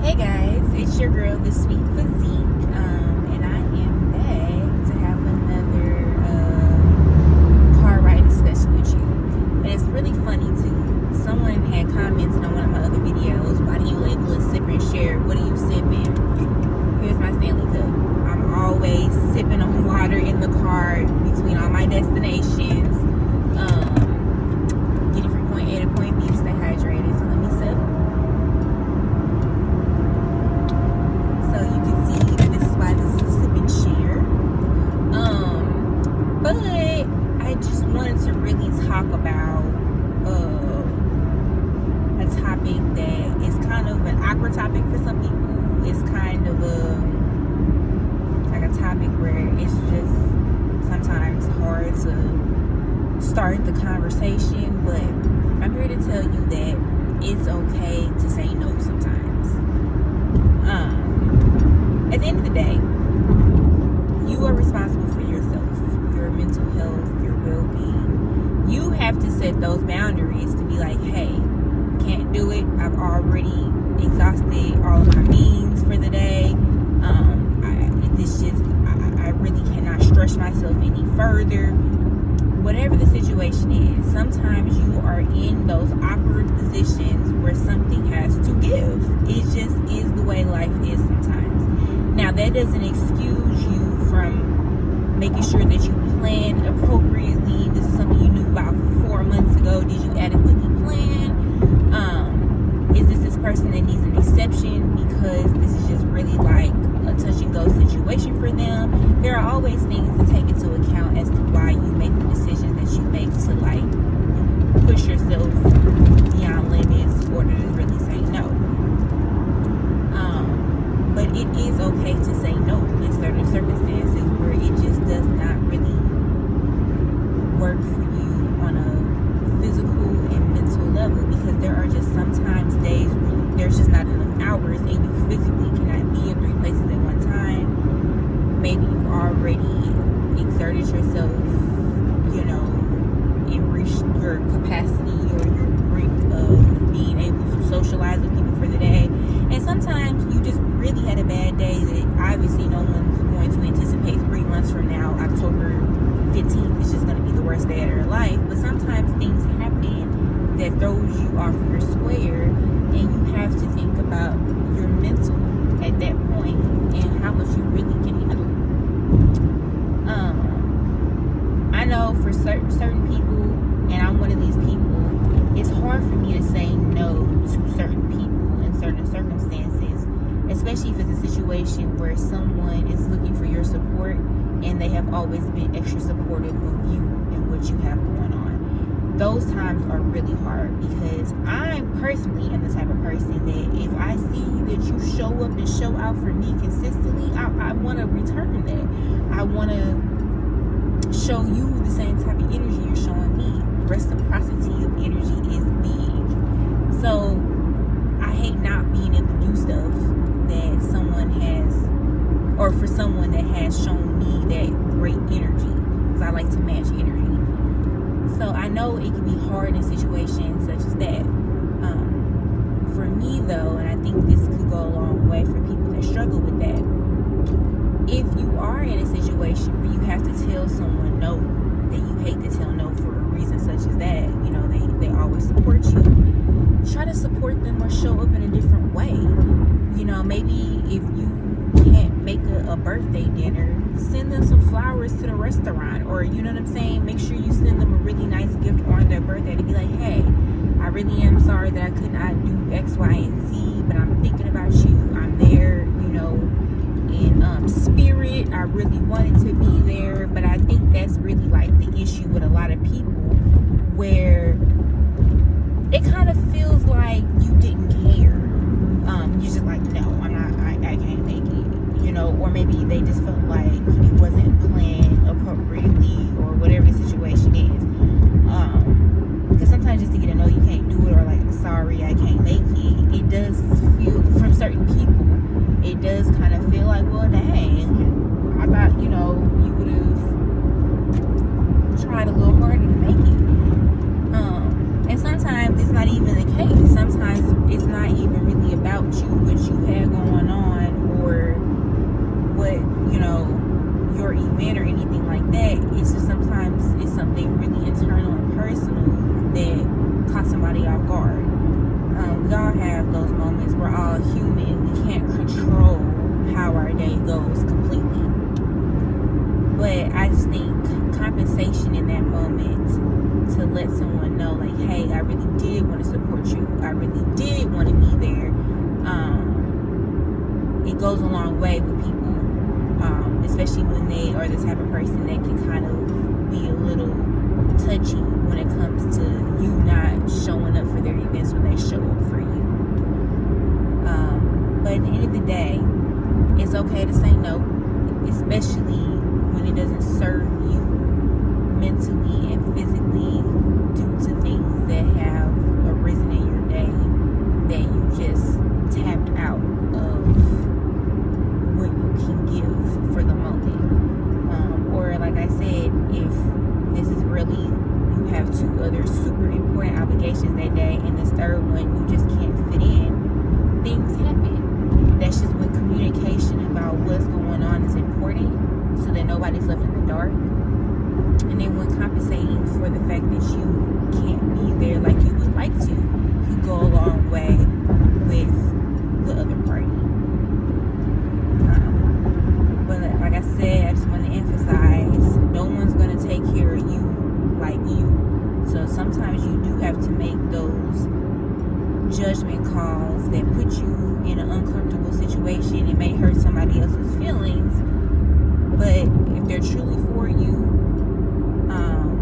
Hey guys, it's your girl, The Sweet Physique, and I am back to have another car ride discussion with you. And it's really funny too. Someone had commented on one of my other videos, why do you label a sipper and share? What are you sipping? Here's my Stanley Cup. I'm always sipping on water in the car between all my destinations, getting from point A to point B to stay hydrated. So let me sip. So you can see that this is why this is a sip and share. But I just wanted to really talk about a topic that is kind of an awkward topic for some people. It's kind of like a topic where it's just sometimes hard to start the conversation, but I'm here to tell you that it's okay to say no sometimes. At the end of the day, you are responsible for yourself, your mental health, your well-being. You have to set those boundaries to be like, hey, can't do it. I've already exhausted all of my means for the day. I really cannot stretch myself any further. Whatever the situation is, sometimes you are in those awkward positions where something has to give. It just is the way life is sometimes. Now, that doesn't excuse you from making sure that you plan appropriately. This is something you knew about 4 months ago. Did you adequately plan? Is this person that needs an exception because this is just really like a touch and go situation for them? There are always things to take into account as to why you make the decisions that you make to like push yourself beyond limits or to just really say no. But it is okay to say no in certain circumstances where it just does not really work for you on a physical and mental level, because there are just sometimes days where there's just not enough hours and you physically cannot be in 3 places at one time. Maybe you've already exerted yourself, and reached your capacity or your brink of being able to socialize with people for the day. And sometimes you just really had a bad day that obviously no one's going to anticipate 3 months from now. October 15th is just going to be the worst day of their life. But sometimes things happen that throws you off your square, and you have to think about your mental at that point and how much you really can handle. I know for certain people, and I'm one of these people, it's hard for me to say no to certain people in certain circumstances, especially if it's a situation where someone is looking for your support and they have always been extra supportive of you and what you have going on. Those times are really hard, because I personally am the type of person that if I see that you show up and show out for me consistently, I want to return that. I want to show you the same type of energy you're showing me. Reciprocity of energy is big. So I hate not being able to do stuff that someone has, or for someone that has shown me that great energy, because I like to match energy. So I know it can be hard in situations such as that. For me though, and I think this could go a long way for people that struggle with that, if you are in a situation where you have to tell someone no, that you hate to tell no for a reason such as that, they always support you, try to support them or show up in a different way. Maybe if you can't make a birthday dinner, send them some flowers to the restaurant, or you know what I'm saying, make sure you send them a really nice gift on their birthday to be like, hey, I really am sorry that I could not do X, Y, and Z, but I'm thinking about you. I'm there, in spirit. I really wanted to be there. But I think that's really like the issue with a lot of people, where it kind of feels like you didn't care. You're just like, no, I'm not, I can't make it, or maybe they just felt like it wasn't planned appropriately, or whatever the situation is. Because sometimes just to get to know you can't do it, or like, sorry, I can't make it does feel, from certain people, it does kind of feel like, well, dang, I thought, you would have tried a little harder to make it. And sometimes it's not even the case. Sometimes it's not even really about you, but you have we're all human. We can't control how our day goes completely. But I just think compensation in that moment to let someone know, like, hey, I really did want to support you. I really did want to be there. It goes a long way with people, especially when they are the type of person that can kind of be a little touchy when it comes to you not showing up for their events when they show up for you. But at the end of the day, it's okay to say no, especially when it doesn't serve you mentally and physically due to things that have arisen in your day that you just tapped out of what you can give for the moment. Or like I said, if this is really, you have 2 other super important obligations that day and this third one you just can't fit in, things happen. That's just when communication about what's going on is important, so that nobody's left in the dark. And then when compensating for the fact that you can't be there like you would like to, you go a long way with the other party. But like I said, I just want to emphasize, no one's going to take care of you like you. So sometimes you do have to make those judgment calls that put you in an uncomfortable situation. It may hurt somebody else's feelings, but if they're truly for you,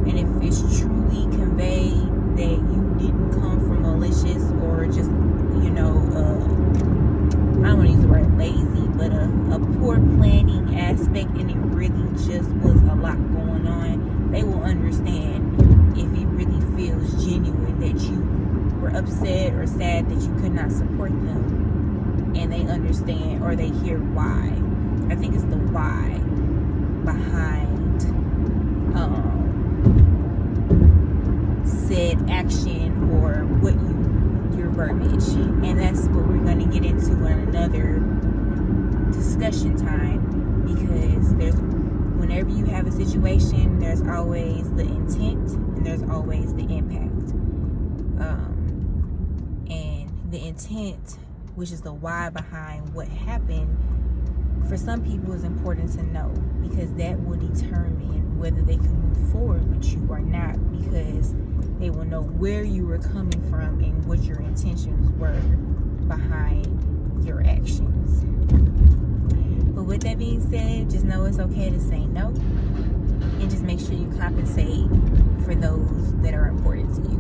and if it's truly conveyed that you didn't come from malicious or just, I don't want to use the word lazy, but a poor planning aspect, and it really just was a lot going on, they will understand if it really feels genuine that you were upset or sad that you could not support them, and they understand or they hear why. I think it's the why behind said action or what your verbiage. And that's what we're going to get into in another discussion time, because whenever you have a situation, there's always the intent and there's always the impact. And the intent, which is the why behind what happened, for some people is important to know, because that will determine whether they can move forward with you or not, because they will know where you were coming from and what your intentions were behind your actions. But with that being said, just know it's okay to say no, and just make sure you compensate for those that are important to you.